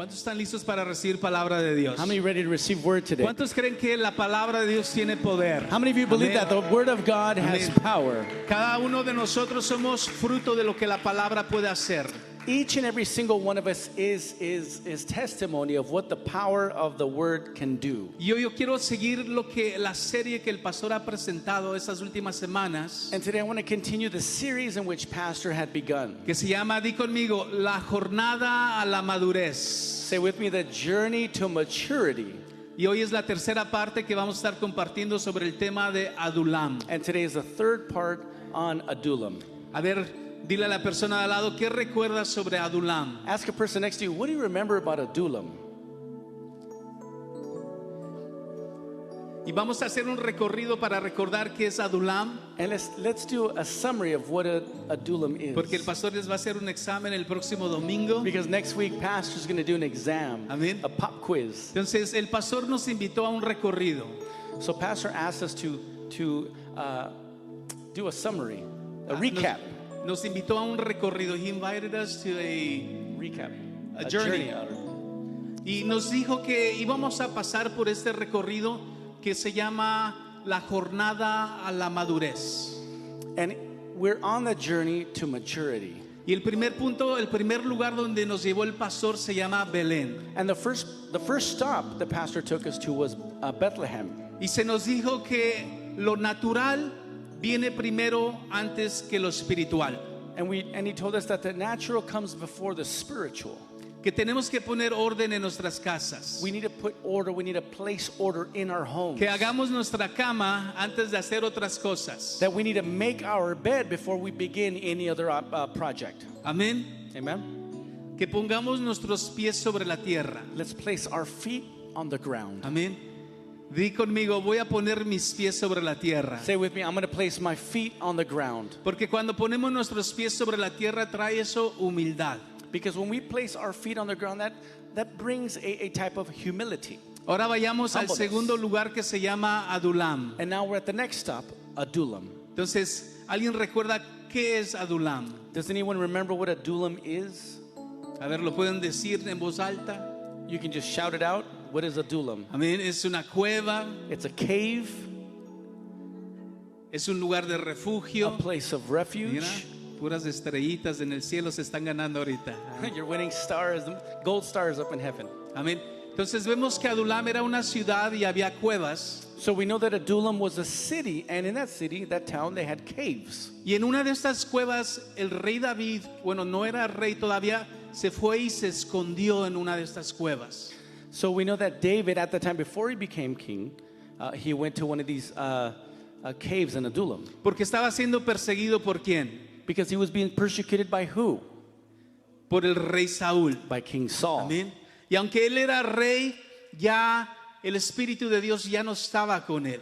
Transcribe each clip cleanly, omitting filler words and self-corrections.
¿Cuántos están listos para recibir palabra de Dios? How many ready to receive word today? ¿Cuántos creen que la palabra de Dios tiene poder? How many of you believe Amén. that the word of God has Amén. power? Cada uno de nosotros somos fruto de lo que la palabra puede hacer. Each and every single one of us is testimony of what the power of the word can do. Y hoy yo quiero seguir la serie que el pastor ha presentado estas últimas semanas, And today I want to continue the series in which Pastor had begun. que se llama, di conmigo, La Jornada a la Madurez. Say with me, the journey to maturity. Y hoy es la tercera parte que vamos a estar compartiendo sobre el tema de Adulam. And today is the third part on Adullam. A ver, dile a la persona de al lado, ¿qué recuerdas sobre Adulam? Ask a person next to you, what do you remember about Adullam? Y vamos a hacer un recorrido para recordar qué es Adulam, And let's do a summary of what Adullam is. porque el pastor les va a hacer un examen el próximo domingo. Because next week Pastor's going to do an exam, Amén. a pop quiz. Entonces el pastor nos invitó a un recorrido. So Pastor asked us to do a summary, a recap. Nos invitó a un recorrido. He invited us to a Recap. A journey. Y nos dijo que íbamos a pasar por este recorrido que se llama la jornada a la madurez. And we're on the journey to maturity. Y el primer punto, el primer lugar donde nos llevó el pastor se llama Belén. And the first stop the pastor took us to was Bethlehem. Y se nos dijo que lo natural viene primero antes que lo espiritual. And he told us that the natural comes before the spiritual. Que tenemos que poner orden en nuestras casas. We need to put order, we need to place order in our homes. Que hagamos nuestra cama antes de hacer otras cosas. That we need to make our bed before we begin any other project. Amén. Amen. Que pongamos nuestros pies sobre la tierra. Let's place our feet on the ground. Amén. Di conmigo, voy a poner mis pies sobre la tierra. Say with me, I'm going to place my feet on the ground. Porque cuando ponemos nuestros pies sobre la tierra trae eso humildad. Because when we place our feet on the ground, that brings a type of humility. Ahora vayamos al Humbleness. segundo lugar que se llama Adulam. And now we're at the next stop, Adullam. Entonces, ¿alguien recuerda qué es Adulam? Does anyone remember what Adullam is? A ver, ¿lo pueden decir en voz alta? You can just shout it out. What is Adullam? Amén. Es una cueva, It's a cave, es un lugar de a refugio. place of Mira, refuge. puras estrellitas en el cielo se están ganando ahorita. You're winning stars, gold stars up in heaven. Amén. Entonces vemos que Adulam era una ciudad y había cuevas. So we know that Adullam was a city, and in that city, that town, they had caves. Y en una de estas cuevas el rey David, bueno, no era rey todavía, se fue y se escondió en una de estas cuevas. So we know that David, at the time before he became king, he went to one of these caves in Adullam. Porque estaba siendo perseguido por quién? Because he was being persecuted by who? Por el rey Saúl. By King Saul. Amén. Y aunque él era rey, ya el Espíritu de Dios ya no estaba con él,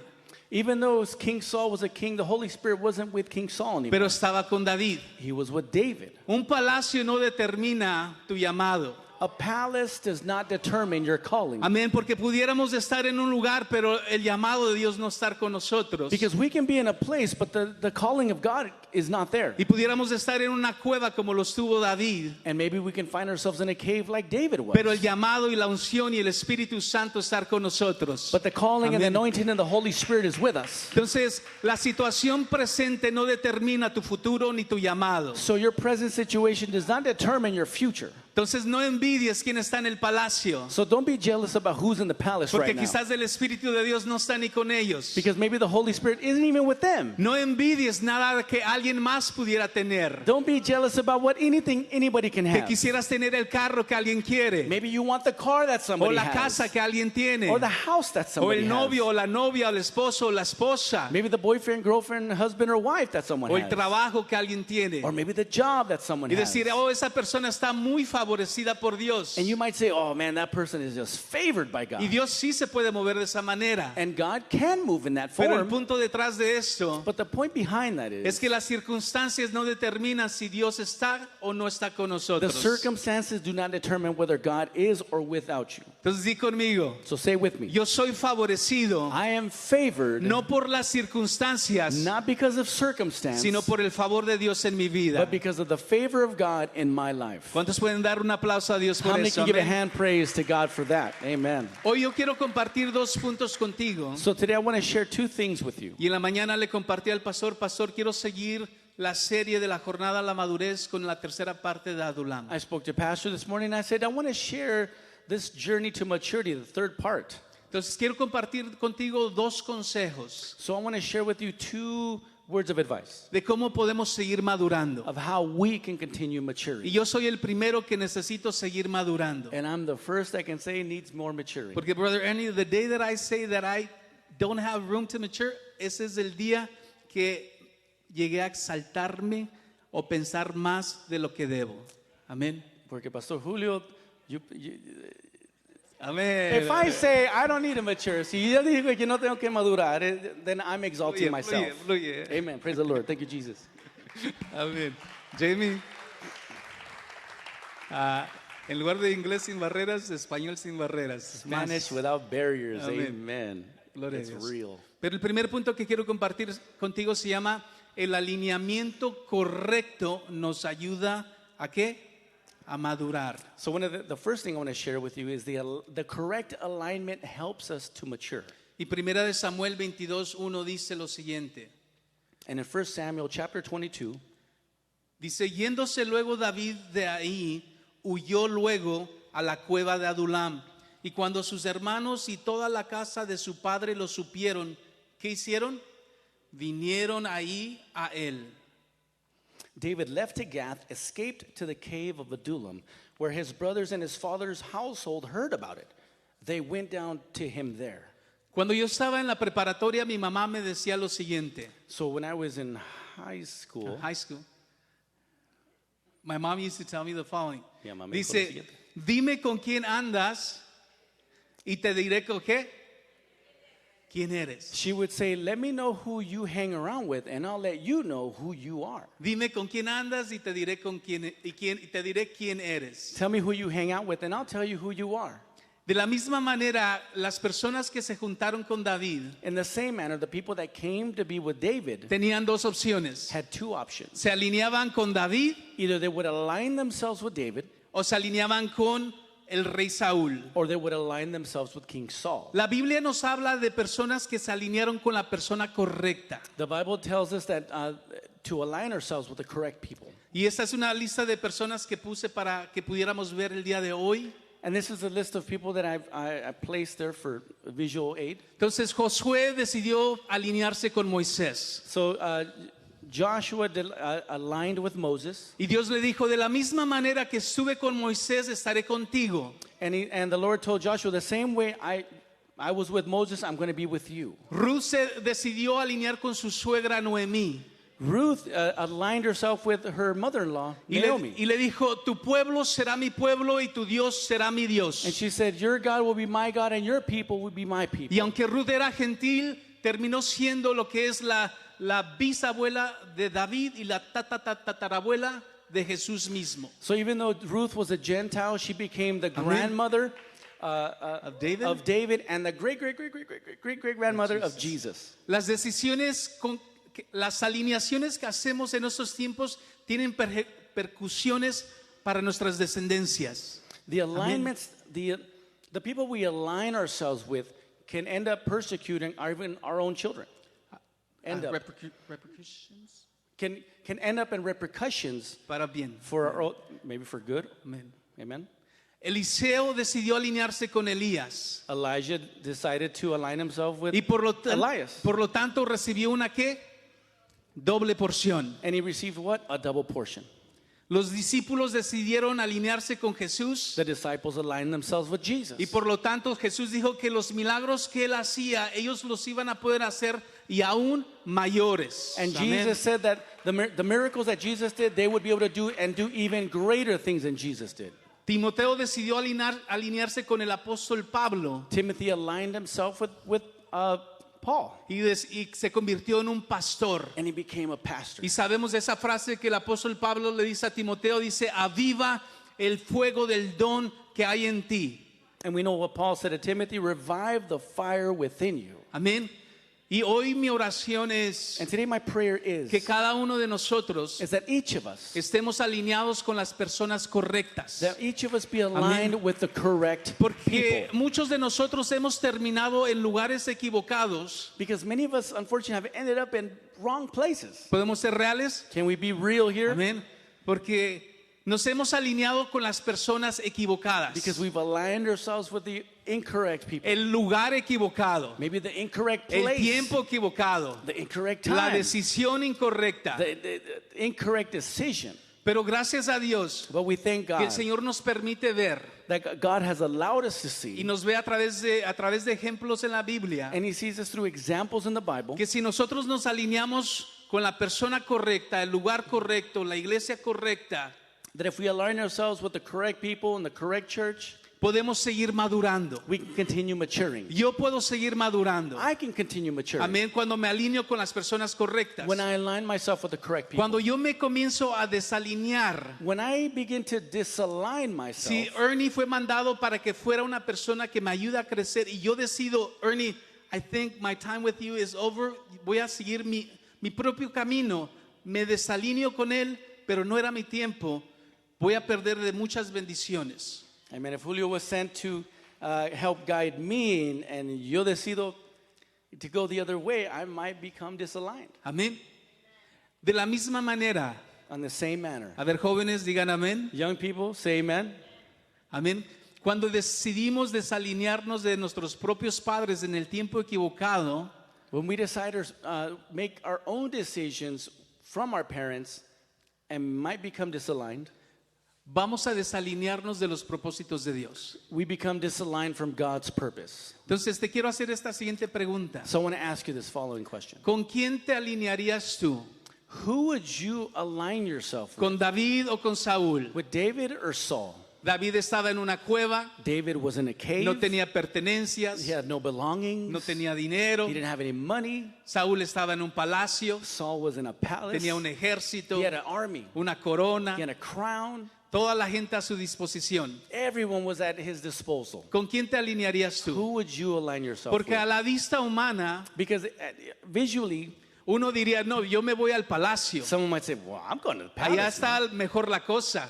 Even though King Saul was a king, the Holy Spirit wasn't with King Saul anymore. pero estaba con David. He was with David. Un palacio no determina tu llamado. A palace does not determine your calling. Amén, porque pudiéramos estar en un lugar, pero el llamado de Dios no estar con nosotros. Because we can be in a place, but the calling of God is not there. Y pudiéramos estar en una cueva como lo estuvo David, And maybe we can find ourselves in a cave like David was. pero el llamado y la unción y el Espíritu Santo estar con nosotros. But the calling and the Amén. anointing and the Holy Spirit is with us. Entonces, la situación presente no determina tu futuro ni tu llamado. So your present situation does not determine your future. Entonces, no envidies quien está en el palacio, So don't be jealous about who's in the palace porque right now. quizás el Espíritu de Dios no está ni con ellos. Because maybe the Holy Spirit isn't even with them. No envidies nada que alguien más pudiera tener. Don't be jealous about what anybody can Que have. quisieras tener el carro que alguien quiere, Maybe you want the car that o somebody la has. casa que alguien tiene, Or the house that o somebody el novio o has. la novia o el esposo o la esposa, Maybe the boyfriend, girlfriend, husband, or wife that someone o el has. trabajo que alguien tiene, Or maybe the job that someone y has. decir, oh, esa persona está muy favorecida por Dios. And you might say, oh man, that person is just favored by Y God. Dios sí se puede mover de esa manera. And God can move in that Pero el form. punto detrás de esto But the point behind that es is que las circunstancias no determinan si Dios está o no está con the nosotros. circumstances do not determine whether God is or without you. Entonces di conmigo, So say with me. yo soy favorecido I am favored no por las circunstancias, not because of circumstance, sino por el favor de Dios en mi vida. but because of the favor of God in my life. ¿Cuántos pueden dar dar un aplauso a Dios How por many eso? can give a Amén. hand praise to God for that? Amen. Hoy yo quiero compartir dos puntos contigo. So today I want to share two things with you. Y en la mañana le compartí al pastor, quiero seguir la serie de la jornada a la madurez con la tercera parte de Adulam. I spoke to Pastor this morning and I said, I want to share this journey to maturity, the third part. Entonces quiero compartir contigo dos consejos So I want to share with you two words of advice de cómo podemos seguir madurando. of how we can continue Y maturity. yo soy el primero que necesito seguir madurando. And I'm the first I can say needs more maturity. Porque, Brother Ernie, the day that I say that I don't have room to mature, ese es el día que llegué a exaltarme o pensar más de lo que debo. Amén. Porque Pastor Julio, Amén. if I say I don't need to mature, si yo digo que no tengo que madurar, then I'm exalting Fluye, myself. fluye, fluye. Amen. Praise the Lord. Thank you, Jesus. Amén. Jamie. En lugar de inglés sin barreras, español sin barreras. Spanish Más. without barriers. Amén. Amen. Gloria a It's Dios. real. Pero el primer punto que quiero compartir contigo se llama el alineamiento correcto nos ayuda a qué? A madurar. So one of the first thing I want to share with you is the correct alignment helps us to mature. Y primera de Samuel 22:1 dice lo siguiente. And in 1 Samuel chapter 22, Dice, yéndose luego David de ahí, huyó luego a la cueva de Adulam. Y cuando sus hermanos y toda la casa de su padre lo supieron, ¿qué hicieron? Vinieron ahí a él. David left to Gath, escaped to the cave of Adullam, where his brothers and his father's household heard about it. They went down to him there. Cuando yo estaba en la preparatoria, mi mamá me decía lo siguiente. So when I was in high school, High school. My mom used to tell me the following. Mi mamá me dijo lo Dice, siguiente. dime con quién andas y te diré con qué. ¿Quién eres? she would say, let me know who you hang around with, and I'll let you know who you are. Dime con quién andas y te diré con quién y te diré quién eres. Tell me who you hang out with, and I'll tell you who you are. De la misma manera, las personas que se juntaron con David In the same manner, the people that came to be with David tenían dos opciones. had two options. Se alineaban con David Either they would align themselves with David, o se alineaban con el rey Saúl. or they would align themselves with King Saul. La Biblia nos habla de personas que se alinearon con la persona correcta. The Bible tells us that to align ourselves with the correct people. Y esta es una lista de personas que puse para que pudiéramos ver el día de hoy. And this is a list of people that I placed there for visual aid. Entonces Josué decidió alinearse con Moisés. So Joshua aligned with Moses, Y Dios le dijo, de la misma manera que estuve con Moisés, estaré contigo. and the Lord told Joshua, the same way I was with Moses, I'm going to be with you. Ruth se decidió alinear con su suegra Noemí. Ruth aligned herself with her mother-in-law, Naomi. Y le dijo, tu pueblo será mi pueblo y tu Dios será mi Dios. And she said, your God will be my God and your people will be my people. Y aunque Ruth era gentil, terminó siendo lo que es la bisabuela de David y la tatarabuela de Jesús mismo. So even though Ruth was a Gentile, she became the grandmother Of David? of David and the great-great-great-great-great-great-grandmother of Jesus. Las las alineaciones que hacemos en estos tiempos tienen percusiones para nuestras descendencias. The alignments, the people we align ourselves with can end up persecuting even our own children. Repercussions Can end up in repercussions para bien. for our own, maybe for good. Amén. Amen. Eliseo decidió alinearse con Elías Elijah decided to align himself with y por Elias. lo tanto recibió una ¿qué? Doble porción. And he received what? A double portion. Los discípulos decidieron alinearse con Jesús The disciples aligned themselves with Jesus. y por lo tanto Jesús dijo que los milagros que él hacía, ellos los iban a poder hacer y aún mayores. And Amén. Jesus said that the miracles that Jesus did, they would be able to do and do even greater things than Jesus did. Timoteo decidió alinearse con el apóstol Pablo Timothy aligned himself with Paul, y se convirtió en un pastor. and he became a pastor. Y sabemos de esa frase que el apóstol Pablo le dice a Timoteo, dice, aviva el fuego del don que hay en ti. And we know what Paul said to Timothy, revive the fire within you. Amén. Y hoy mi oración es And today my prayer que is cada uno de nosotros that each of us, estemos alineados con las personas correctas. that each of us be aligned with the correct Porque people. muchos de nosotros hemos terminado en lugares equivocados. Because many of us, unfortunately, have ended up in wrong places. ¿Podemos ser reales? Can we be real here? Amén. Porque nos hemos alineado con las personas equivocadas. Because we've aligned ourselves with the incorrect people. El lugar equivocado. Maybe the incorrect El place. tiempo equivocado. The incorrect La time. decisión incorrecta. The incorrect decision. Pero gracias a Dios But we thank que el God Señor nos permite ver that God has allowed us to y see, nos ve a través de ejemplos en la Biblia, and He sees us through examples in the Bible, que si nosotros nos alineamos con la persona correcta, el lugar correcto, la iglesia correcta, that if we align ourselves with the correct people in the correct church, podemos seguir madurando. we can continue maturing. Yo puedo seguir madurando. I can continue maturing Amén. Cuando me alineo con las personas correctas. when I align myself with the correct people. Cuando yo me comienzo a desalinear. When I begin to disalign myself, Si Ernie fue mandado para que fuera una persona que me ayude a crecer y yo decido, Ernie, I think my time with you is over, voy a seguir mi propio camino, me desalineo con él, pero no era mi tiempo, voy a perder de muchas bendiciones. amen. If Julio was sent to help guide me and yo decido to go the other way, I might become disaligned. Amén. De la misma manera, On the same manner. a ver, jóvenes, digan amén. Young people, say amen. Amén. Cuando decidimos desalinearnos de nuestros propios padres en el tiempo equivocado, When we decide to make our own decisions from our parents and might become disaligned, vamos a desalinearnos de los propósitos de Dios. we become disaligned from God's purpose. Entonces te quiero hacer esta siguiente pregunta. So I want to ask you this following question. ¿Con quién te alinearías tú? Who would you align yourself with? ¿Con David o con Saúl? With David or Saul? David estaba en una cueva, David was in a cave. no tenía pertenencias, He had no belongings. no tenía dinero. He didn't have any money. Saúl estaba en un palacio, Saul was in a palace. tenía un ejército, He had an army. una corona, He had a crown. toda la gente a su disposición. Everyone was at his disposal. ¿Con quién te alinearías tú? Who would you align yourself Porque a with? la vista humana Because visually, uno diría, no, yo me voy al palacio. someone might say, well, I'm going to the Allá palace. está mejor la cosa.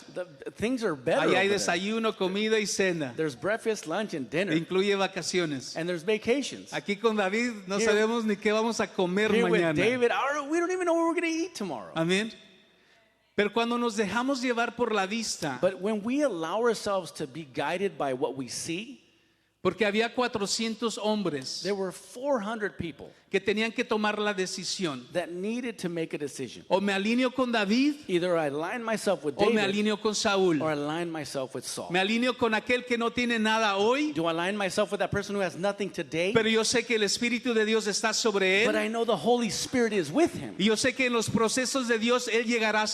Things are better Allá hay over there. desayuno, comida y cena. There's breakfast, lunch, and dinner. Incluye vacaciones. And there's vacations. Aquí con David no Here- sabemos ni qué vamos a comer Here with mañana. David, we don't even know what we're going to eat tomorrow. Amén. Pero cuando nos dejamos llevar por la vista, But when we allow ourselves to be guided by what we see, porque había 400 hombres there were 400 people que tenían que tomar la decisión. that needed to make a decision. O me alineo con David Either I align myself with o me David alineo con Saúl. or I align myself with Saul. Me alineo con aquel que no tiene nada hoy, Do I align myself with that person who has nothing today? pero yo sé que el Espíritu de Dios está sobre But él. I know the Holy Spirit is with him. Y yo sé que en los procesos de Dios él llegará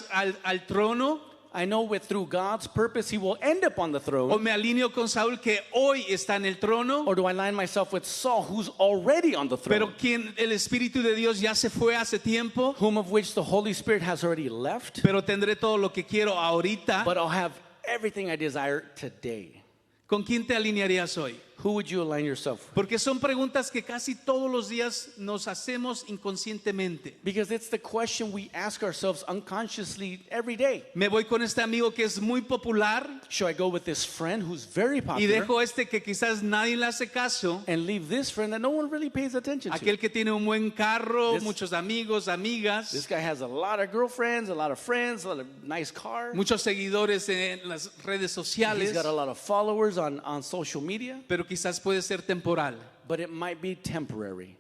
al trono. I know through God's purpose he will end up on the O throne. me alineo con Saúl que hoy está en el trono. Or do I align myself with Saul who's already on the Pero throne? quien el Espíritu de Dios ya se fue hace tiempo. Whom of which the Holy Spirit has already left. Pero tendré todo lo que quiero ahorita. But I'll have everything I desire today. ¿Con quién te alinearías hoy? Who would you align yourself with? Porque son preguntas que casi todos los días nos hacemos inconscientemente. Because it's the question we ask ourselves unconsciously every day. Me voy con este amigo que es muy popular Should I go with this friend who's very y popular dejo este que quizás nadie le hace caso. and leave this friend that no one really pays attention to? Aquel que tiene un buen carro, This- muchos amigos, This amigas, guy has a lot of girlfriends, a lot of friends, a lot of nice car. muchos seguidores en las redes He's sociales, got a lot of followers on social media, pero quizás puede ser temporal. but it might be temporary.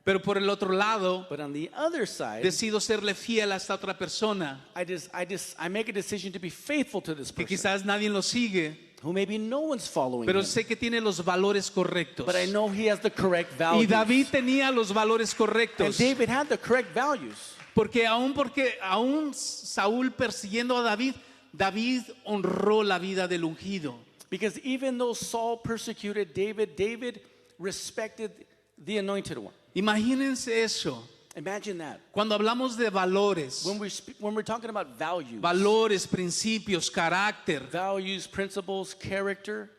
Pero por el otro lado, But on the other side, decido serle fiel a esta otra persona I make a decision to be faithful to this que person quizás nadie lo sigue, who maybe no one's following pero him, sé que tiene los valores correctos. but I know he has the correct Y values. David tenía los valores And correctos. David had the correct values. Porque aún Saúl persiguiendo a David, David honró la vida del ungido. Because even though Saul persecuted David, David respected the anointed one. Imagínense eso. Imagine that. Cuando hablamos de valores, When we're talking about valores, principios, carácter, values, principles, character,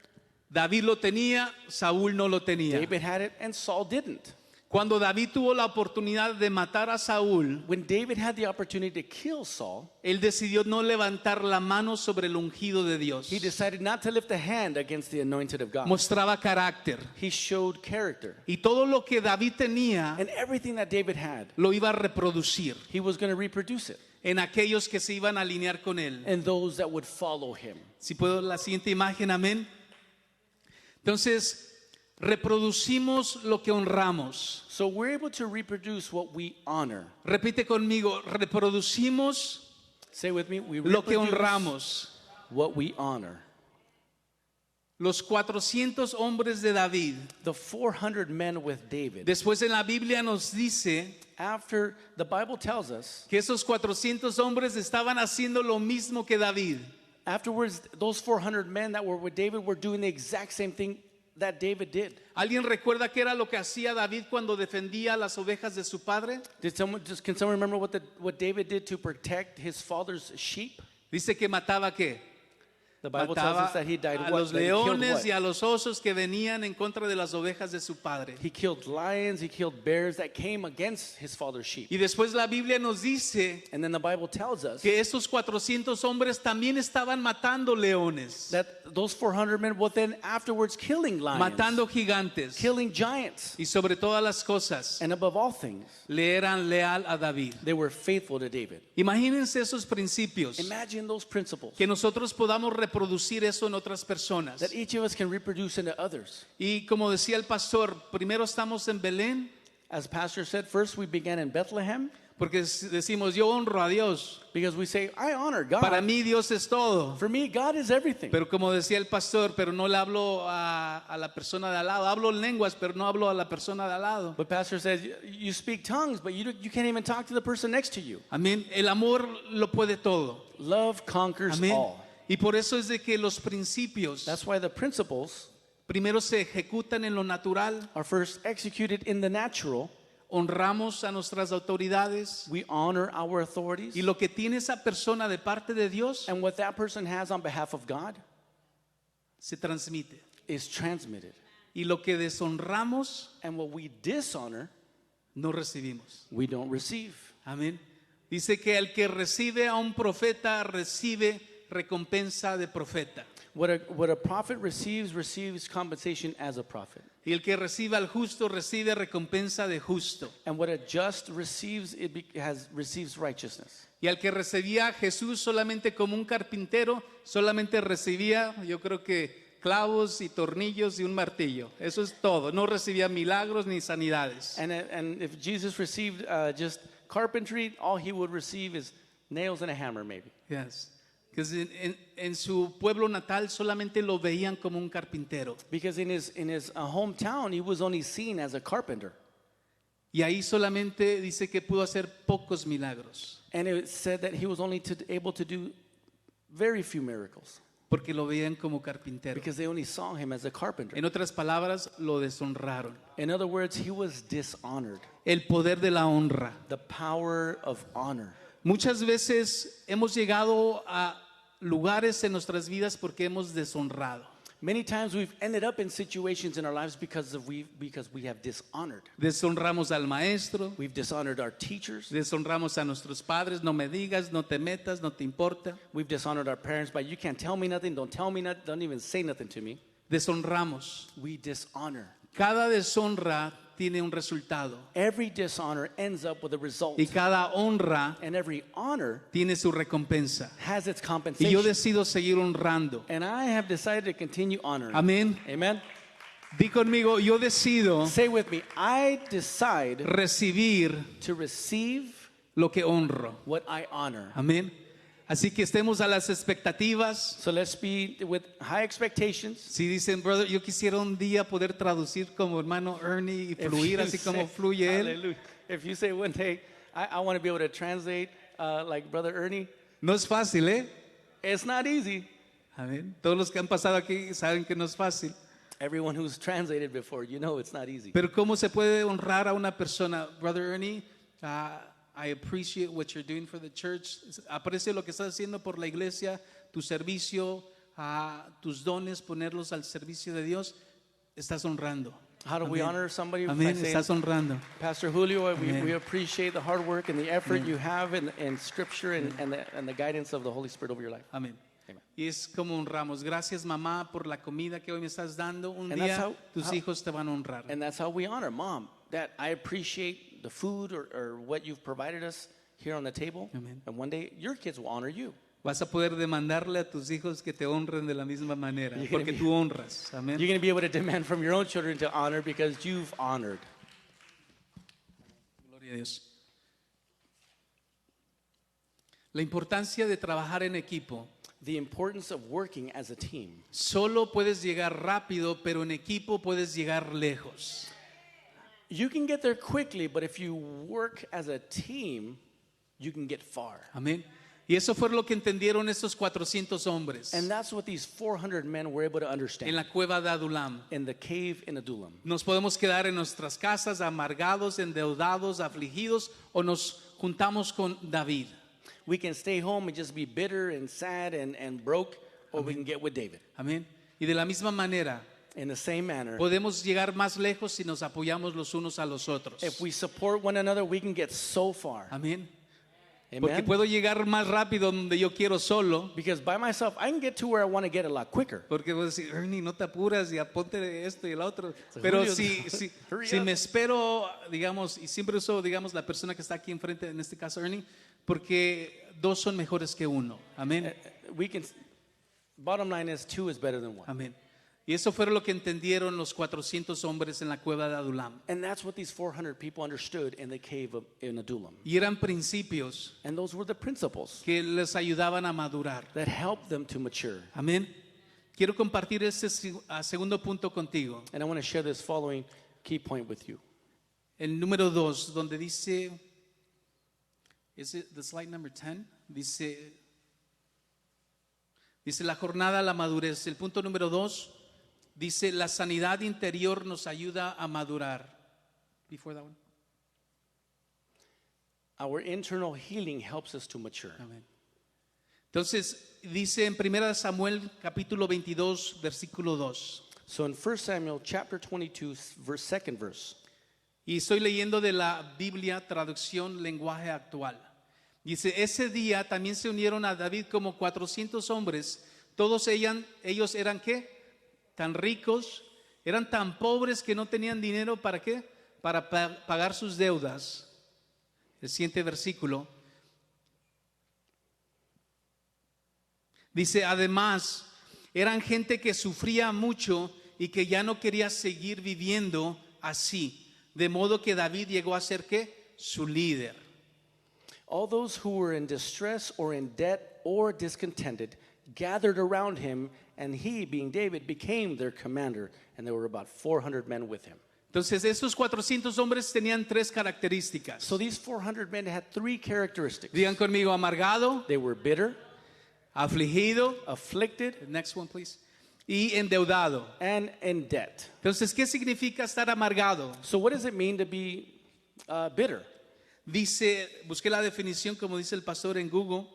David lo tenía, Saúl no lo tenía. David had it and Saul didn't. Cuando David tuvo la oportunidad de matar a Saúl, When David had the opportunity to kill Saul, él decidió no levantar la mano sobre el ungido de Dios. he decided not to lift a hand against the anointed of God. Mostraba carácter. He showed character. Y todo lo que David tenía And everything that David had, lo iba a reproducir he was going to reproduce it. en aquellos que se iban a alinear con él. And those that would follow him. Si puedo la siguiente imagen, amén. Entonces, reproducimos lo que honramos. So we're able to reproduce what we honor. Repite conmigo, reproducimos Say with me, we lo que reproduce honramos. what we honor. Los 400 hombres de David. The 400 men with David. Después en la Biblia nos dice After the Bible tells us, que esos 400 hombres estaban haciendo lo mismo que David. afterwards, those 400 men that were with David were doing the exact same thing that David did. ¿Alguien recuerda qué era lo que hacía David cuando defendía las ovejas de su padre? Can someone remember what David did to protect his father's sheep? Dice que mataba qué? The Bible tells Mataba us that he died a what? los That he killed leones what? y a los osos que venían en contra de las ovejas de su padre. He killed lions, he killed bears that came against his father's sheep. Y después la Biblia nos dice And then the Bible tells us que esos 400 hombres también estaban matando leones, that those 400 men were then afterwards killing lions, matando gigantes killing giants, y sobre todas las cosas and above all things, le eran leal a David. they were faithful to David. Imagínense esos principios, Imagine those principles que nosotros podamos reproducir eso en otras personas. that each of us can reproduce into others. Y como decía el pastor, primero estamos en Belén, As Pastor said, first we began in Bethlehem porque decimos yo honro a Dios. because we say, I honor God. Para mí Dios es todo. For me, God is everything. Pero como decía el pastor, pero no le hablo a la persona de al lado. Hablo lenguas, pero no hablo a la persona de al lado. But Pastor says, you speak tongues, but you can't even talk to the person next to you. Amén. El amor lo puede todo. Love conquers Amén. all. Y por eso es de que los principios That's why the principles primero se ejecutan en lo natural. are first executed in the natural. Honramos a nuestras autoridades. We honor our authorities. Y lo que tiene esa persona de parte de Dios And what that person has on behalf of God se transmite. is transmitted. Y lo que deshonramos And what we dishonor, no recibimos. we don't receive. Amén. Dice que el que recibe a un profeta recibe recompensa de profeta. What a prophet receives compensation as a prophet. Y el que recibe al justo recibe recompensa de justo. And what a just receives, receives righteousness. Y al que recibía a Jesús solamente como un carpintero, solamente recibía, yo creo que clavos y tornillos y un martillo. Eso es todo. No recibía milagros ni sanidades. And if Jesus received just carpentry, all he would receive is nails and a hammer, maybe. Yes. Because en su pueblo natal solamente lo veían como un carpintero. Because in his hometown, he was only seen as a carpenter. Y ahí solamente dice que pudo hacer pocos milagros. And it said that he was only able to do very few miracles. Porque lo veían como carpintero. Because they only saw him as a carpenter. En otras palabras, lo deshonraron. In other words, he was dishonored. El poder de la honra. The power of honor. Muchas veces hemos llegado a lugares en nuestras vidas porque hemos deshonrado. Many times we've ended up in situations in our lives because we have dishonored. Deshonramos al maestro, We've dishonored our teachers. deshonramos a nuestros padres, no me digas, no te metas, no te importa. We've dishonored our parents by you can't tell me nothing, don't tell me nothing, don't even say nothing to me. Deshonramos. We dishonor. Cada deshonra tiene un resultado Every dishonor ends up with a result. y cada honra And every honor tiene su recompensa. has its Y compensation. yo decido seguir honrando. And I have decided to continue honoring. Amén. Amen. Di conmigo, yo decido Say with me, I decide recibir to receive lo que honro. what I honor. Amén. Así que estemos a las expectativas. So let's be with high expectations. Si dicen, brother, yo quisiera un día poder traducir como hermano Ernie y fluir así como fluye él. Hallelujah. If you say one day, I want to be able to translate like Brother Ernie, No es fácil, ¿eh? it's not easy. Amén. Todos los que han pasado aquí saben que no es fácil. Everyone who's translated before, you know it's not easy. Pero ¿cómo se puede honrar a una persona? Brother Ernie, I appreciate what you're doing for the church. Aprecio lo que estás haciendo por la iglesia, tu servicio, tus dones, ponerlos al servicio de Dios. Estás honrando. How do we Amén. honor somebody? By Amén, saying, estás honrando. Pastor Julio, Amén. we appreciate the hard work and the effort you have in Scripture and the guidance of the Holy Spirit over your life. Amén. Amen. Y es como honramos. Gracias, mamá, por la comida que hoy me estás dando. Un And día that's how- tus how- hijos te van a honrar. And that's how we honor. Mom, Dad, I appreciate the food or what you've provided us here on the table. Amen. And one day your kids will honor you. Vas a poder demandarle a tus hijos que te honren de la misma manera, You're gonna porque be- tú honras. Amén. You're going to be able to demand from your own children to honor because you've honored. Gloria a Dios. La importancia de trabajar en equipo. The importance of working as a team. Solo puedes llegar rápido, pero en equipo puedes llegar lejos. You can get there quickly, but if you work as a team, you can get far. Amén. Y eso fue lo que entendieron estos 400 hombres And that's what these 400 men were able to en understand la cueva de Adulam. in the cave in Adullam. Nos podemos quedar en nuestras casas amargados, endeudados, afligidos, o nos juntamos con David. We can stay home and just be bitter and sad and broke, or we can get with David. Amén. Y de la misma manera, In the same manner, podemos llegar más lejos si nos apoyamos los unos a los otros. if we support one another, we can get so far. Amén. Porque Amen? puedo llegar más rápido donde yo quiero solo. Because by myself, I can get to where I want to get a lot quicker. Porque voy a decir, Ernie, no te apuras y aponte esto y el otro. Pero Julio, hurry si up. me espero, digamos, y siempre uso, digamos, la persona que está aquí enfrente, en este caso Ernie, porque dos son mejores que uno. Amén. We can. Bottom line is 2 is better than 1. Amén. Y eso fue lo que entendieron los 400 hombres en la cueva de Adulam. And that's what these 400 people understood in the cave in Adullam. Y eran principios And those were the principles que les ayudaban a madurar. that helped them to mature. Amén. Quiero compartir este segundo punto contigo. And I want to share this following key point with you. El número 2, donde dice, is it the slide number 10? Dice la jornada a la madurez. El punto número 2 dice la sanidad interior nos ayuda a madurar. Before that one. Our internal healing helps us to mature. Amén. Entonces dice en 1 Samuel capítulo 22 versículo 2. So in 1 Samuel chapter 22, second verse, Y estoy leyendo de la Biblia traducción lenguaje actual. Dice, ese día también se unieron a David como 400 hombres. Todos ellos eran ¿qué? Tan ricos, eran tan pobres que no tenían dinero ¿para qué? Para pagar sus deudas. El siguiente versículo. Dice, además, eran gente que sufría mucho y que ya no quería seguir viviendo así. De modo que David llegó a ser ¿qué? Su líder. all those who were in distress or in debt or discontented gathered around him, and he, being David, became their commander. And there were about 400 men with him. Entonces, estos 400 hombres tenían tres características. So these 400 men had 3 characteristics. Digan conmigo, amargado, They were bitter, afligido, afflicted, next one please, y endeudado. and in debt. Entonces, ¿qué significa estar amargado? So what does it mean to be bitter? Dice, busqué la definición como dice el pastor en Google.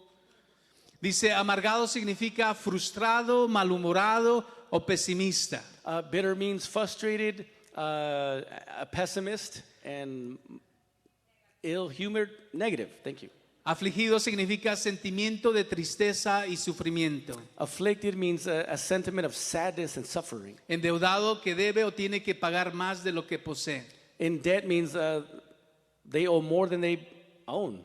Dice, amargado significa frustrado, malhumorado o pesimista. Bitter means frustrated, a pessimist, and ill-humored, negative. Thank you. Afligido significa sentimiento de tristeza y sufrimiento. Afflicted means a sentiment of sadness and suffering. Endeudado que debe o tiene que pagar más de lo que posee. In debt means they owe more than they own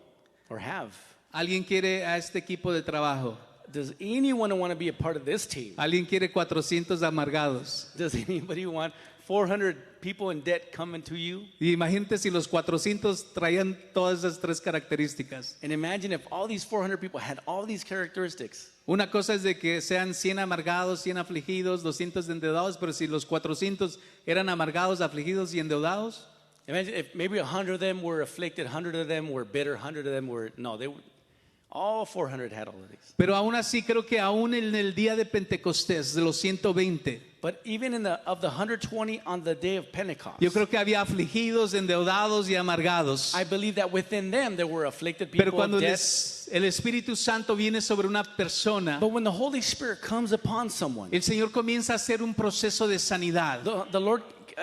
or have. ¿Alguien quiere a este equipo de trabajo? Does anyone want to be a part of this team? ¿Alguien quiere 400 amargados? Does anybody want 400 people in debt coming to you? Y imagínate si los 400 traían todas esas tres características. And imagine if all these 400 people had all these characteristics. Una cosa es de que sean 100 amargados, 100 afligidos, 200 endeudados, pero si los 400 eran amargados, afligidos y endeudados, Imagine if maybe 100 of them were afflicted, 100 of them were bitter, 100 of them were, all 400 had all of these. pero aún así creo que aún en el día de Pentecostés, de los 120, But even of the 120 on the day of Pentecost, yo creo que había afligidos, endeudados y amargados. I believe that within them there were afflicted Pero people cuando of el debt. el Espíritu Santo viene sobre una persona, But when the Holy Spirit comes upon someone, el Señor comienza a hacer un proceso de sanidad. the Lord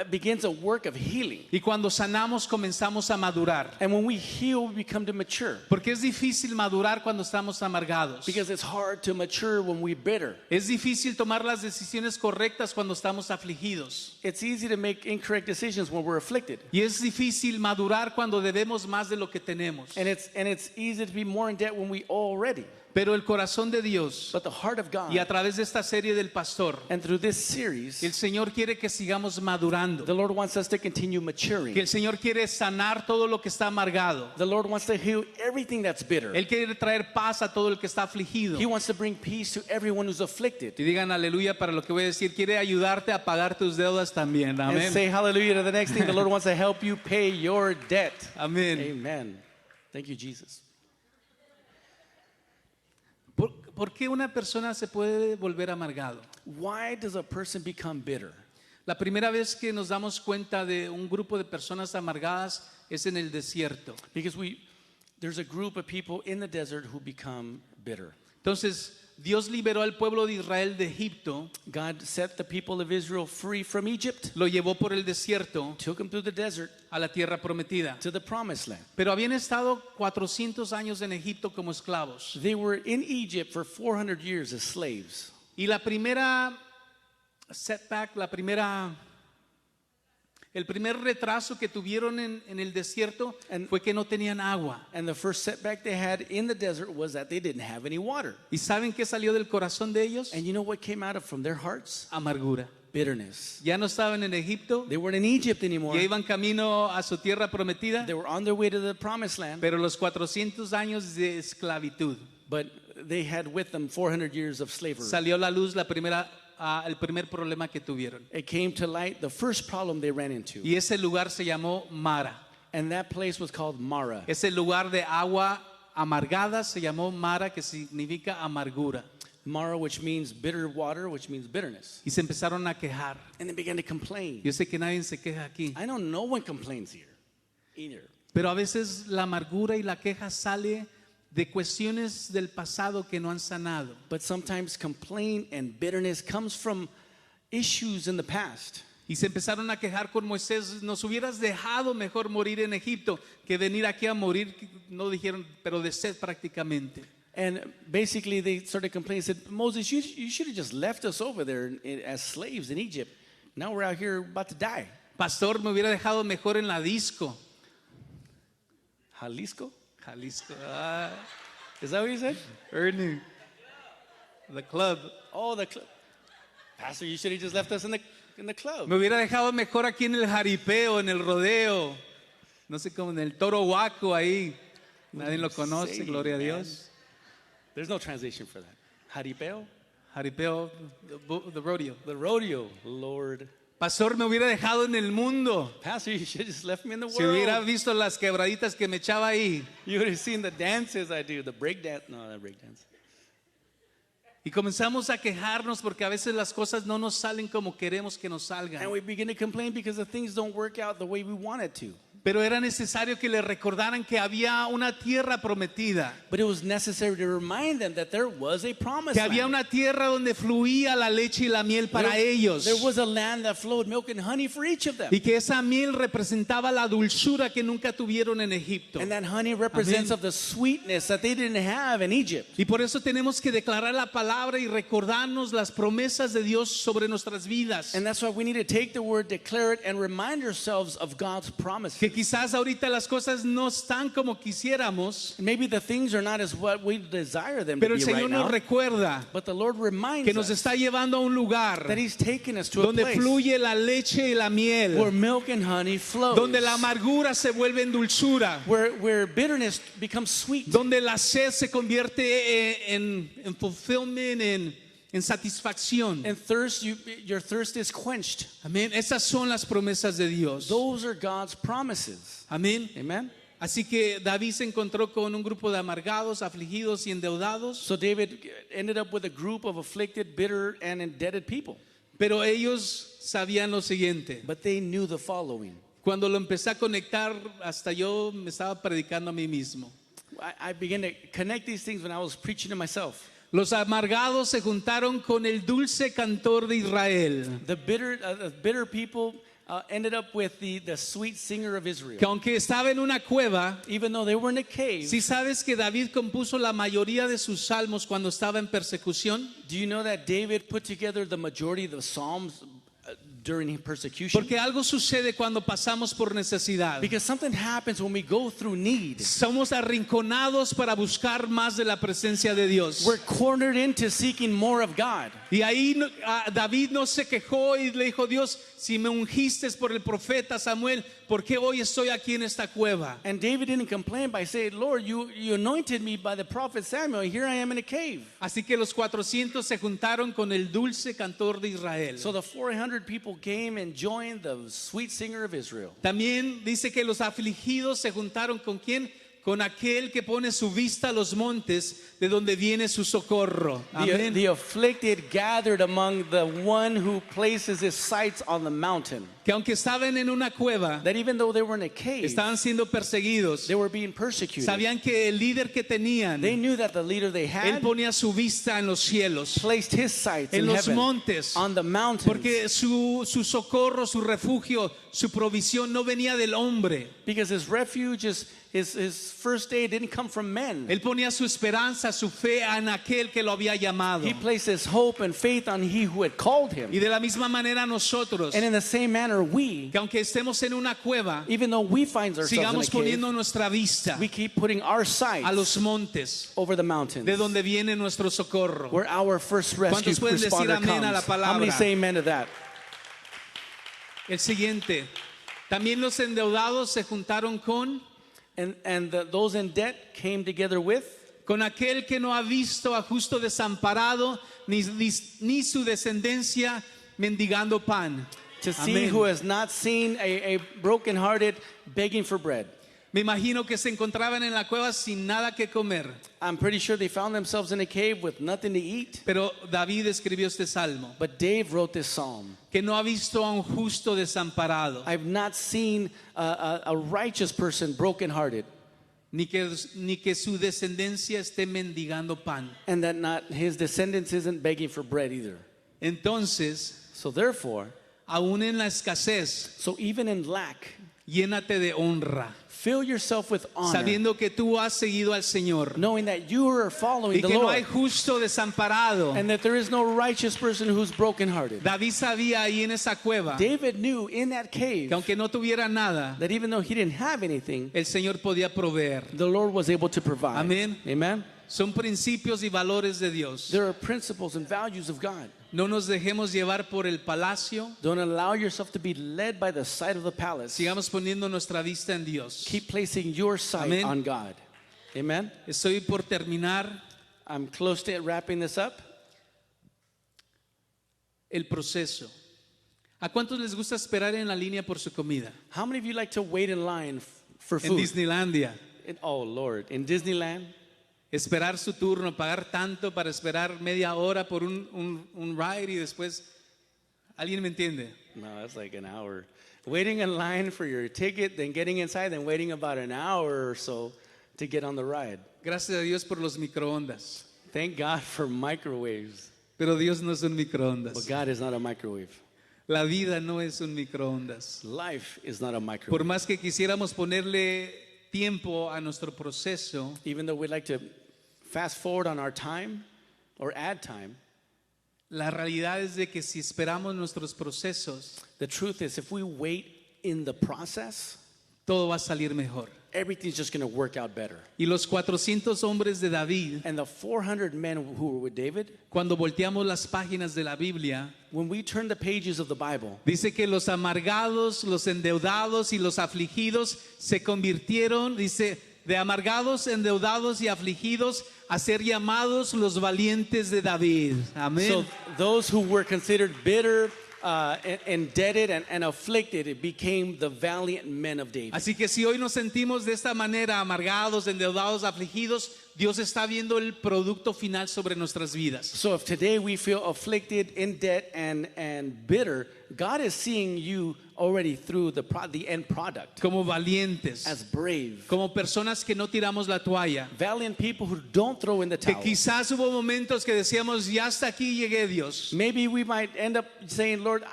begins a work of healing. Y cuando sanamos comenzamos a madurar. And when we heal, we become to mature. Porque es difícil madurar cuando estamos amargados. Because it's hard to mature when we're bitter. Es difícil tomar las decisiones correctas cuando estamos afligidos. It's easy to make incorrect decisions when we're afflicted. Y es difícil madurar cuando debemos más de lo que tenemos. And it's easy to be more in debt when we already. Pero el corazón de Dios, But the heart of God, y a través de esta serie del pastor, and through this series, el Señor quiere que sigamos madurando. the Lord wants us to continue Que maturing. el Señor quiere sanar todo lo que está amargado. The Lord wants to heal everything that's bitter. Él quiere traer paz a todo el que está afligido. He wants to bring peace to everyone who's afflicted. Y digan aleluya para lo que voy a decir. Quiere ayudarte a pagar tus deudas también. And Amén. say hallelujah to the next thing. The Lord wants to help you pay your debt. Amén. Amen. Thank you, Jesus. ¿Por qué una persona se puede volver amargado? Why does a person become bitter? La primera vez que nos damos cuenta de un grupo de personas amargadas es en el desierto. Because there's a group of people in the desert who become bitter. Entonces, Dios liberó al pueblo de Israel de Egipto, God set the people of Israel free from Egypt, lo llevó por el desierto took them through the desert a la tierra prometida. to the promised land. Pero habían estado 400 años en Egipto como esclavos. They were in Egypt for 400 years as slaves. Y la primera setback, el primer retraso que tuvieron en el desierto fue que no tenían agua. And the first setback they had in the desert was that they didn't have any water. ¿Y saben qué salió del corazón de ellos? And you know what came out from their hearts? Amargura. Bitterness. Ya no estaban en Egipto, They weren't in Egypt anymore. ya iban camino a su tierra prometida, They were on their way to the promised land, pero los 400 años de esclavitud. but they had with them 400 years of slavery. Salió a la luz el primer problema que tuvieron. It came to light the first problem they ran into. Y ese lugar se llamó Mara. And that place was called Mara. Ese lugar de agua amargada se llamó Mara, que significa amargura. Mara, which means bitter water, which means bitterness. Y se empezaron a quejar. And they began to complain. Yo sé que nadie se queja aquí, I know no one complains here either. pero a veces la amargura y la queja sale de cuestiones del pasado que no han sanado. But sometimes complaint and bitterness comes from issues in the past. Y se empezaron a quejar con Moisés: nos hubieras dejado mejor morir en Egipto que venir aquí a morir, no dijeron, pero de sed prácticamente. And basically they started complaining, said, Moses, you should have just left us over there as slaves in Egypt. Now we're out here about to die. Pastor, me hubiera dejado mejor en la disco. Jalisco? Jalisco. Is that what you said? Ernie. The club. Oh, the club. Pastor, you should have just left us in the club. Me hubiera dejado mejor aquí en el jaripeo, en el rodeo. No sé cómo, en el toro huaco ahí. Nadie lo conoce, Say, gloria a man. Dios. There's no translation for that. Jaripeo? Jaripeo, the rodeo. The rodeo, Lord. Pastor, me hubiera dejado en el mundo. Pastor, you should have just left me in the Si hubiera world. visto las quebraditas que me echaba ahí. You would have seen the dances I do, the break dance. No, that break dance. Y comenzamos a quejarnos porque a veces las cosas no nos salen como queremos que nos salgan. And we begin to complain because the things don't work out the way we want it to. Pero era necesario que le recordaran que había una tierra prometida. But it was necessary to remind them that there was a promise Que había land. una tierra donde fluía la leche y la miel para ellos. There was a land that flowed milk and honey for each of them. Y que esa miel representaba la dulzura que nunca tuvieron en Egipto. And that honey represents Amén. of the sweetness that they didn't have in Egypt. Y por eso tenemos que declarar la palabra y recordarnos las promesas de Dios sobre nuestras vidas. And that's why we need to take the word, declare it, and remind ourselves of God's promises. Que quizás ahorita las cosas no están como quisiéramos, Maybe the things are not as what we desire them pero to el be Señor right nos now. recuerda But the Lord reminds que nos us está llevando a un lugar that He's taken us to a donde place fluye la leche y la where miel, milk and honey flows, donde la amargura se vuelve en dulzura, where bitterness becomes sweet, donde la sed se convierte en fulfillment, en satisfacción. and thirst, your thirst is quenched. Amén. Esas son las promesas de Dios. Those are God's promises. Amén. Amen. Así que David se encontró con un grupo de amargados, afligidos y endeudados, So David ended up with a group of afflicted, bitter, and indebted people. pero ellos sabían lo siguiente. But they knew the following. Cuando lo empecé a conectar, hasta yo me estaba predicando a mí mismo. I began to connect these things when I was preaching to myself. Los amargados se juntaron con el dulce cantor de Israel. The bitter people ended up with the sweet singer of Israel. que aunque estaba en una cueva, Even though they were in a cave, si sabes que David compuso la mayoría de sus salmos cuando estaba en persecución, do you know that David put together the majority of the Psalms during persecution? porque algo sucede cuando pasamos por necesidad. Because something happens when we go through need. Somos arrinconados para buscar más de la presencia de Dios. We're cornered into seeking more of God. Y ahí David no se quejó y le dijo, Dios, si me ungiste por el profeta Samuel, ¿por qué hoy estoy aquí en esta cueva? And David didn't complain by saying, Lord, you anointed me by the prophet Samuel. Here I am in a cave. Así que los 400 se juntaron con el dulce cantor de Israel. So the 400 people came and joined the sweet singer of Israel. También dice que los afligidos se juntaron con ¿quién? Con aquel que pone su vista a los montes, de donde viene su socorro. Amén. The afflicted gathered among the one who places his sights on the mountain. Que aunque estaban en una cueva, That even though they were in a cave, estaban siendo perseguidos. they were being persecuted. Sabían que el líder que tenían, They knew that the leader they él had ponía su vista en los cielos, placed his sights en in los heaven, montes, on the mountains. porque su socorro, su refugio, su provisión no venía del hombre. Because his refuge, his first aid didn't come from men. Él ponía su esperanza, su fe en aquel que lo había llamado. He placed his hope and faith on he who had called him. Y de la misma manera nosotros, And in the same manner, we, que aunque estemos en una cueva, even though we find ourselves in a sigamos cave, poniendo nuestra vista we keep putting our a sights los montes, over the mountains, de donde viene nuestro socorro. where our first rescue ¿Cuántos pueden decir responder amén a la comes. How many palabra? say amen to that? El siguiente, también los endeudados se juntaron And those in debt came together with con aquel que no ha visto a justo desamparado, ni su descendencia mendigando pan. to see Amén. who has not seen a brokenhearted begging for bread. Me imagino que se encontraban en la cueva sin nada que comer. I'm pretty sure they found themselves in a cave with nothing to eat. Pero David escribió este salmo, But Dave wrote this psalm. que no ha visto a un justo desamparado, I've not seen a righteous person brokenhearted, ni que su descendencia esté mendigando pan. and that not his descendants isn't begging for bread either. Entonces, So therefore, aún en la escasez, so even in lack, llénate de honra, fill yourself with honor, sabiendo que tú has seguido al Señor knowing that you are following y the que no hay Lord, justo desamparado. and that there is no righteous person who's brokenhearted. David sabía ahí en esa cueva David knew in that cave que aunque no tuviera nada, that even though he didn't have anything, el Señor podía proveer. the Lord was able to provide. Amén. Amen. Son principios y valores de Dios. There are principles and values of God. No nos dejemos llevar por el palacio. Don't allow yourself to be led by the sight of the palace. Sigamos poniendo nuestra vista en Dios. Keep placing your sight Amén. on God. Amen. Estoy por terminar I'm close to wrapping this up. el proceso. ¿A cuántos les gusta esperar en la línea por su comida? How many of you like to wait in line for En food? Disneylandia. Oh Lord, in Disneyland? Esperar su turno, pagar tanto para esperar media hora por un ride y después, ¿alguien me entiende? No, that's like an hour. Waiting in line for your ticket, then getting inside, then waiting about an hour or so to get on the ride. Gracias a Dios por los microondas. Thank God for microwaves. Pero Dios no es un But microondas. God is not a microwave. La vida no es un microondas. Life is not a Por microwave. más que quisiéramos ponerle tiempo a nuestro proceso, Even though we'd like to fast forward on our time or add time, la realidad es de que si esperamos nuestros procesos, the truth is if we wait in the process, todo va a salir mejor. everything's just going to work out better. Y los 400 hombres de David, And the 400 men who were with David, cuando volteamos las páginas de la Biblia, when we turn the pages of the Bible, dice que los amargados, los endeudados y los afligidos se convirtieron, dice, de amargados, endeudados y afligidos a ser llamados los valientes de David. Amén. so those who were considered bitter, indebted, and afflicted, it became the valiant men of David. Así que si hoy nos sentimos de esta manera, amargados, endeudados, afligidos, Dios está viendo el producto final sobre nuestras vidas. So if today we feel afflicted, in debt, and bitter, God is seeing you already through the end product Como valientes, as brave, como personas que no tiramos la toalla. valiant people who don't throw in the Que towel. quizás hubo momentos que decíamos, ya hasta aquí llegué, Dios. Maybe we might end up saying, Lord,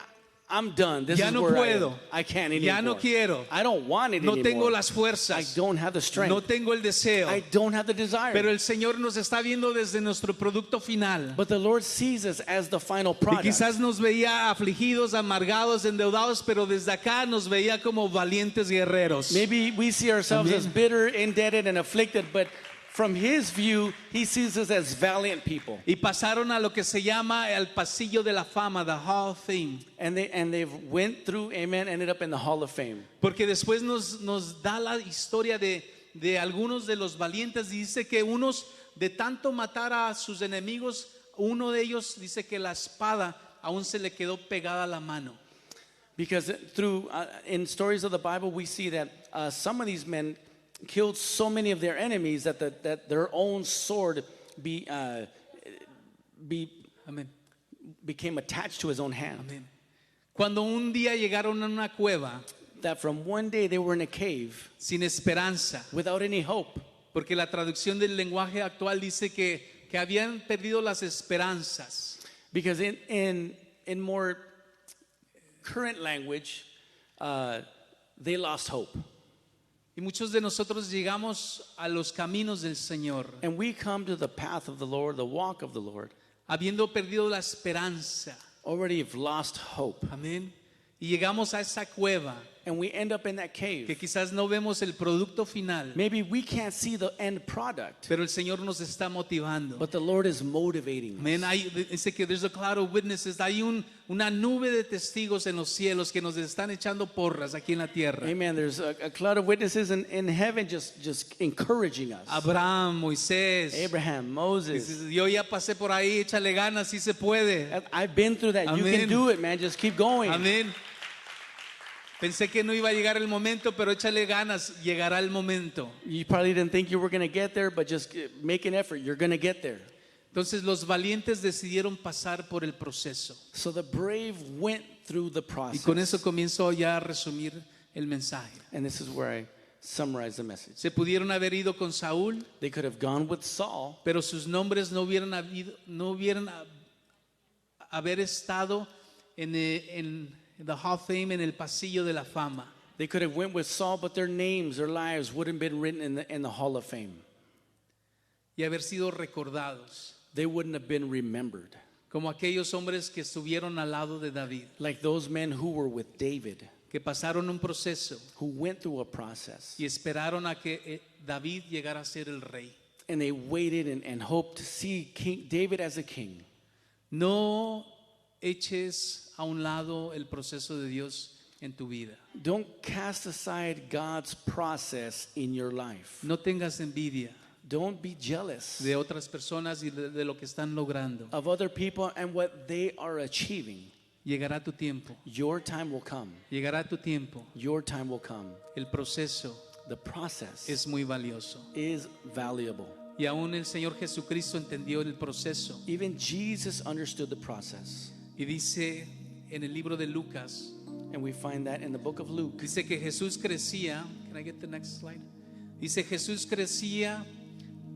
I'm done. This Ya is no where puedo. I can't anymore. Ya no quiero. I don't want it No anymore. tengo las I fuerzas. don't have the strength. No tengo el deseo. I don't have the desire. Pero el Señor nos está viendo desde nuestro producto final. But the Lord sees us as the final Y product. quizás nos veía afligidos, amargados, endeudados, pero desde acá nos veía como valientes guerreros. Maybe we see ourselves Amen. as bitter, indebted, and afflicted, but from His view, He sees us as valiant people. Y pasaron a lo que se llama el pasillo de la fama, the Hall of Fame. And they've went through, amen, ended up in the Hall of Fame. Porque después nos da la historia de algunos de los valientes. Dice que unos de tanto matar a sus enemigos, uno de ellos dice que la espada aún se le quedó pegada a la mano. Because through, in stories of the Bible, we see that some of these men killed so many of their enemies that their own sword Amén. became attached to his own hand. Amén. Cuando un día llegaron a una cueva That from one day they were in a cave sin esperanza, without any hope. porque la traducción del lenguaje actual dice que habían perdido las esperanzas. Because in more current language, they lost hope. Y muchos de nosotros llegamos a los caminos del Señor, And we come to the path of the Lord, the walk of the Lord, habiendo perdido la esperanza. already have lost hope. Amén. Y llegamos a esa cueva And we end up in that que cave. quizás no vemos el producto final, Maybe we can't see the end product, pero el Señor nos está motivando. but the Lord is motivating Amén. us. Dice que there's a cloud of witnesses. Hay una nube de testigos en los cielos que nos están echando porras aquí en la tierra. Amen. There's a cloud of witnesses in heaven just encouraging us. Abraham, Moisés. Abraham, Moses. Dice, yo ya pasé por ahí, échale ganas, sí se puede. I've been through that. You Amen. can do it, man. Just keep going. Amén. Pensé que no iba a llegar el momento, pero échale ganas, llegará el momento. You probably didn't think you were going to get there, but just make an effort. You're going to get there. Entonces los valientes decidieron pasar por el proceso. So the brave went through the Y process. con eso comienzo ya a resumir el mensaje. And this is where I summarize the message. Se pudieron haber ido con Saúl, They could have gone with Saul, pero sus nombres no hubieran haber estado en the Hall of Fame, en el pasillo de la fama. they could have went with Saul, but their names, their lives wouldn't have been written in the Hall of Fame. Y haber sido recordados They wouldn't have been remembered. como aquellos hombres que estuvieron al lado de David, Like those men who were with David, que pasaron un proceso who went through a process. y esperaron a que David llegara a ser el rey. And they waited and hoped to see King David as a king. No eches a un lado el proceso de Dios en tu vida. Don't cast aside God's process in your life. No tengas envidia Don't be jealous de otras personas y de lo que están logrando. of other people and what they are achieving. Llegará tu tiempo. Your time will come. Llegará tu tiempo. Your time will come. El proceso The process es muy valioso. is valuable. Y aún el Señor Jesucristo entendió el proceso. Even Jesus understood the process. Y dice en el libro de Lucas, And we find that in the book of Luke. dice que Jesús crecía. Can I get the next slide? Dice Jesús crecía.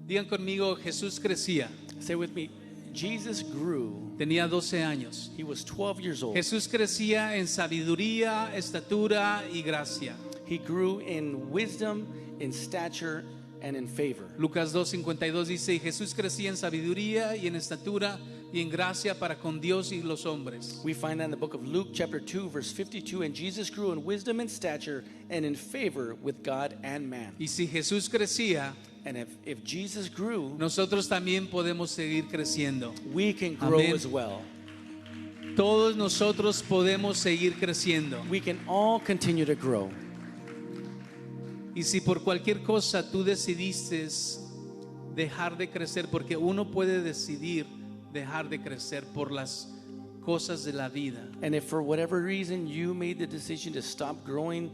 Digan conmigo, Jesús crecía. Say with me, Jesus grew. Tenía 12 años. He was 12 years old. Jesús crecía en sabiduría, estatura y gracia. He grew in wisdom, in stature, and in favor. Lucas 2:52 dice, y Jesús crecía en sabiduría y en estatura y en gracia para con Dios y los hombres. We find that in the book of Luke chapter 2 verse 52, and Jesus grew in wisdom and stature and in favor with God and man. Y si Jesús crecía, And if Jesus grew, nosotros también podemos seguir creciendo. we can grow Amen. as well. Todos nosotros podemos seguir creciendo. We can all continue to grow. Y si por cualquier cosa tú decidiste dejar de crecer, porque uno puede decidir dejar de crecer por las cosas de la vida. And if for whatever reason you made the decision to stop growing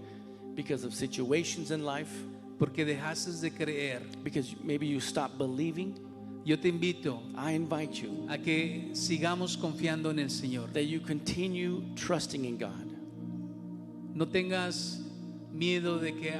because of situations in life, Porque dejaste de creer. because maybe you stopped believing, Yo te invito I invite you a que sigamos confiando en el Señor. that you continue trusting in God. No tengas miedo de que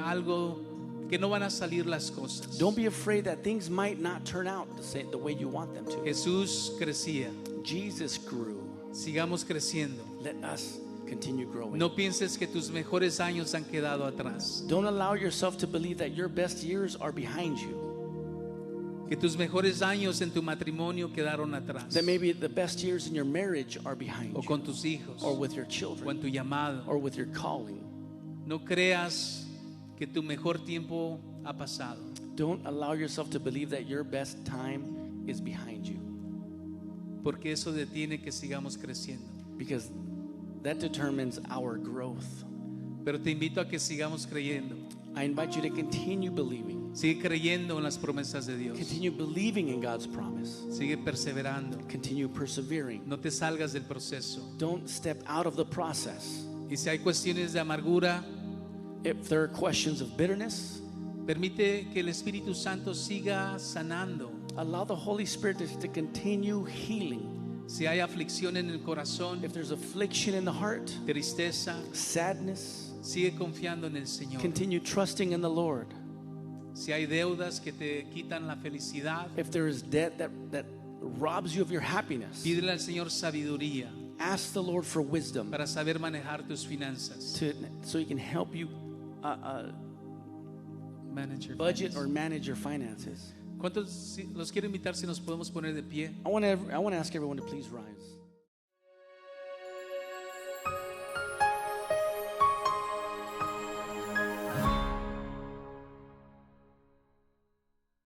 que no van a salir las cosas. Don't be afraid that things might not turn out the way you want them to. Jesús crecía. Jesus grew. Sigamos creciendo. Let us Continue growing. No pienses que tus mejores años han quedado atrás. Don't allow yourself to believe that your best years are behind you. Que tus mejores años en tu matrimonio quedaron atrás. That maybe the best years in your marriage are behind O you, con tus hijos. or with your O en children, tu llamado. or with your calling. No creas que tu mejor tiempo ha pasado. Don't allow yourself to believe that your best time is behind you, Porque eso detiene que sigamos creciendo. because that determines our growth. Pero te invito a que sigamos creyendo. I invite you to continue believing. Sigue creyendo en las promesas de Dios. Continue believing in God's promise. Sigue perseverando. Continue persevering. No te salgas del proceso. Don't step out of the process. Y si hay cuestiones de amargura, If there are questions of bitterness, permite que el Espíritu Santo siga sanando. allow the Holy Spirit to continue healing. Si hay aflicción en el corazón, If there's affliction in the heart, tristeza, sadness, sigue confiando en el Señor. continue trusting in the Lord. Si hay deudas que te quitan la felicidad, If there is debt that robs you of your happiness, pídele al Señor sabiduría ask the Lord for wisdom para saber manejar tus finanzas. so He can help you Manage your budget finances. or manage your finances. ¿Cuántos los quiero invitar si nos podemos poner de pie? I want to ask everyone to please rise.